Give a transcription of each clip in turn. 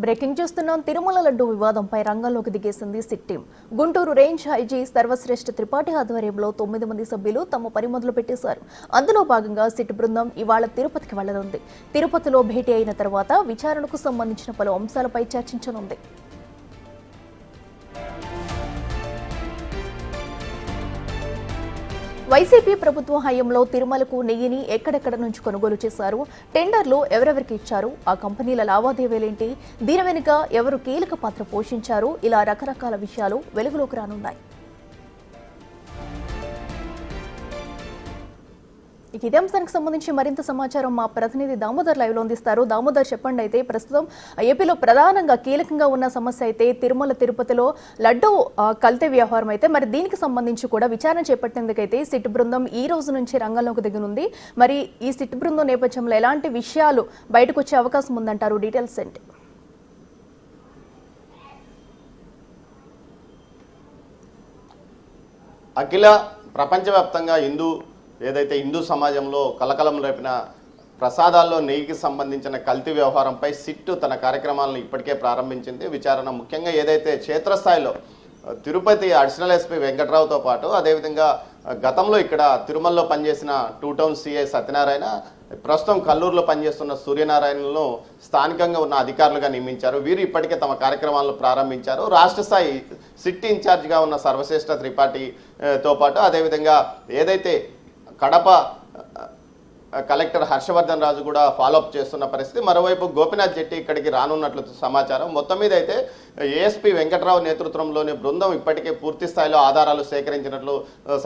Breaking చూస్తున్నాం. తిరుమల లడ్డు వివాదంపై రంగంలోకి దిగేసింది SIT team. Guntur range IG Sarvashreshtha Tripathi ఆధ్వర్యంలో 9 మంది సభ్యులు తమ పని మొదలు పెట్టేశారు. అందులో భాగంగా సిట్ బృందం ఇవాళ తిరుపతికి వెళ్లనుంది. తిరుపతిలో భేటీ అయిన తర్వాత విచారణకు సంబంధించిన పలు అంశాలపై చర్చించనుంది. వైసీపీ ప్రభుత్వ హయాంలో తిరుమలకు నెయ్యిని ఎక్కడెక్కడ నుంచి కొనుగోలు చేశారు, టెండర్లు ఎవరెవరికి ఇచ్చారు, ఆ కంపెనీల లావాదేవీలేంటి, దీని వెనుక ఎవరు కీలక పాత్ర పోషించారు, ఇలా రకరకాల విషయాలు వెలుగులోకి రానున్నాయి. ఇదే అంశానికి సంబంధించి మరింత సమాచారం మా ప్రతినిధి దామోదర్ లైవ్ లో అందిస్తారు. దామోదర్, చెప్పండి. అయితే ప్రస్తుతం ఏపీలో ప్రధానంగా కీలకంగా ఉన్న సమస్య అయితే తిరుమల తిరుపతిలో లడ్డు కల్తీ వ్యవహారం అయితే మరి దీనికి సంబంధించి కూడా విచారణ చేపట్టేందుకైతే సిట్ బృందం ఈ రోజు నుంచి రంగంలోకి దిగనుంది. మరి ఈ సిట్ బృందం నేపథ్యంలో ఎలాంటి విషయాలు బయటకు వచ్చే అవకాశం ఉందంటారు? డీటెయిల్స్ ఏంటి? అఖిల, ప్రపంచవ్యాప్తంగా ఏదైతే హిందూ సమాజంలో కలకలం రేపిన ప్రసాదాల్లో నెయ్యికి సంబంధించిన కల్తీ వ్యవహారంపై సిట్ తన కార్యక్రమాలను ఇప్పటికే ప్రారంభించింది. విచారణ ముఖ్యంగా ఏదైతే క్షేత్రస్థాయిలో తిరుపతి అడిషనల్ ఎస్పీ వెంకట్రావుతో పాటు అదేవిధంగా గతంలో ఇక్కడ తిరుమలలో పనిచేసిన 2 టౌన్ సిఐ సత్యనారాయణ, ప్రస్తుతం కల్లూరులో పనిచేస్తున్న సూర్యనారాయణలను స్థానికంగా ఉన్న అధికారులుగా నియమించారు. వీరు ఇప్పటికే తమ కార్యక్రమాలను ప్రారంభించారు. రాష్ట్ర స్థాయి సిట్ ఇన్ఛార్జిగా ఉన్న సర్వశ్రేష్ఠ త్రిపాఠితో పాటు అదేవిధంగా ఏదైతే కడప కలెక్టర్ హర్షవర్ధన్ రాజు కూడా ఫాలోఅప్ చేస్తున్న పరిస్థితి. మరోవైపు గోపీనాథ్ జెట్టి ఇక్కడికి రానున్నట్లు సమాచారం. మొత్తం మీద అయితే ఏఎస్పీ వెంకట్రావు నేతృత్వంలోని బృందం ఇప్పటికే పూర్తి స్థాయిలో ఆధారాలు సేకరించినట్లు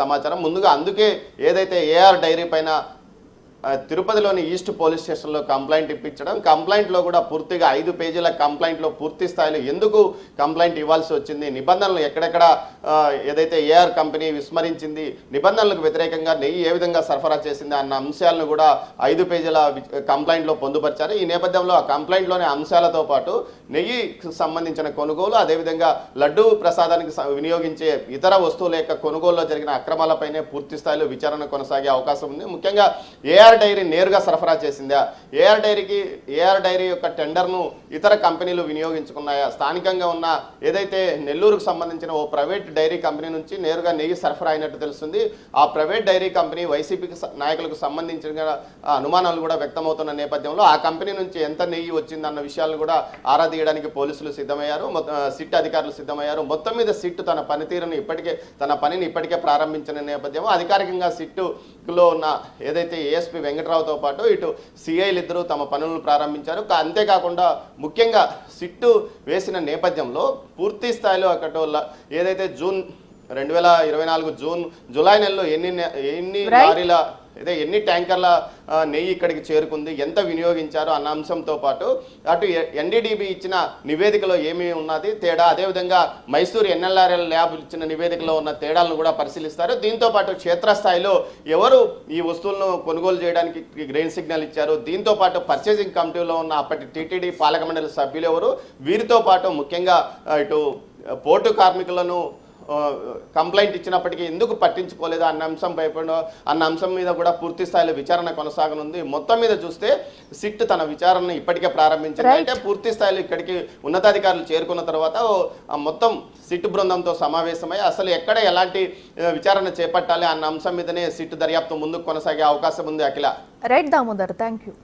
సమాచారం. ముందుగా అందుకే ఏదైతే ఏఆర్ డైరీ పైన తిరుపతిలోని ఈస్ట్ పోలీస్ స్టేషన్లో కంప్లైంట్ ఇప్పించడం, కంప్లైంట్లో కూడా పూర్తిగా 5 పేజీల కంప్లైంట్లో పూర్తి స్థాయిలో ఎందుకు కంప్లైంట్ ఇవ్వాల్సి వచ్చింది, నిబంధనలు ఎక్కడెక్కడ ఏదైతే ఏఆర్ కంపెనీ విస్మరించింది, నిబంధనలకు వ్యతిరేకంగా నెయ్యి ఏ విధంగా సరఫరా చేసింది అన్న అంశాలను కూడా 5 పేజీల కంప్లైంట్లో పొందుపరిచారు. ఈ నేపథ్యంలో ఆ కంప్లైంట్లోని అంశాలతో పాటు నెయ్యికి సంబంధించిన కొనుగోలు, అదేవిధంగా లడ్డూ ప్రసాదానికి వినియోగించే ఇతర వస్తువుల యొక్క కొనుగోలులో జరిగిన అక్రమాలపైనే పూర్తి స్థాయిలో విచారణ కొనసాగే అవకాశం ఉంది. ముఖ్యంగా ఏఆర్ డైరీ నేరుగా సరఫరా చేసిందా, ఏఆర్ డైరీ యొక్క టెండర్ను ఇతర కంపెనీలు వినియోగించుకున్నాయా, స్థానికంగా ఉన్న ఏదైతే నెల్లూరుకు సంబంధించిన ఓ ప్రైవేట్ డైరీ కంపెనీ నుంచి నేరుగా నెయ్యి సరఫరా అయినట్టు తెలుస్తుంది. ఆ ప్రైవేట్ డైరీ కంపెనీ వైసీపీకి నాయకులకు సంబంధించిన అనుమానాలు కూడా వ్యక్తమవుతున్న నేపథ్యంలో ఆ కంపెనీ నుంచి ఎంత నెయ్యి వచ్చిందన్న విషయాలను కూడా ఆరా తీయడానికి పోలీసులు సిద్ధమయ్యారు, సిట్ అధికారులు సిద్ధమయ్యారు. మొత్తం మీద సిట్ తన పనిని ఇప్పటికే ప్రారంభించిన నేపథ్యం అధికారికంగా సిట్టులో ఉన్న ఏదైతే ఏఎస్పీ వెంకట్రావుతో పాటు ఇటు సిఐలు ఇద్దరు తమ పనులను ప్రారంభించారు. అంతేకాకుండా ముఖ్యంగా సిట్టు వేసిన నేపథ్యంలో పూర్తి స్థాయిలో అక్కడ ఏదైతే జూన్ 2024 జూలై నెలలో ఎన్ని లారీల ఎన్ని ట్యాంకర్ల నెయ్యి ఇక్కడికి చేరుకుంది, ఎంత వినియోగించారు అన్న అంశంతో పాటు అటు ఎన్డీడీబీ ఇచ్చిన నివేదికలో ఏమి ఉన్నది తేడా, అదేవిధంగా మైసూర్ ఎన్ఎల్ఆర్ఎల్ ల్యాబ్ ఇచ్చిన నివేదికలో ఉన్న తేడాలను కూడా పరిశీలిస్తారు. దీంతో పాటు క్షేత్రస్థాయిలో ఎవరు ఈ వస్తువులను కొనుగోలు చేయడానికి గ్రీన్ సిగ్నల్ ఇచ్చారు, దీంతో పాటు పర్చేసింగ్ కమిటీలో ఉన్న అప్పటి టీటీడీ పాలక మండలి సభ్యులు ఎవరు, వీరితో పాటు ముఖ్యంగా ఇటు పోర్టు కార్మికులను కంప్లైంట్ ఇచ్చినప్పటికీ ఎందుకు పట్టించుకోలేదు అన్న అంశం మీద కూడా పూర్తి స్థాయిలో విచారణ కొనసాగనుంది. మొత్తం మీద చూస్తే సిట్ తన విచారణను ఇప్పటికే ప్రారంభించింది. అంటే పూర్తి స్థాయిలో ఇక్కడికి ఉన్నతాధికారులు చేరుకున్న తర్వాత మొత్తం సిట్ బృందంతో సమావేశమై అసలు ఎక్కడ ఎలాంటి విచారణ చేపట్టాలి అన్న అంశం మీదనే సిట్ దర్యాప్తు ముందుకు కొనసాగే అవకాశం ఉంది. Akhila. Right Damodar, thank you.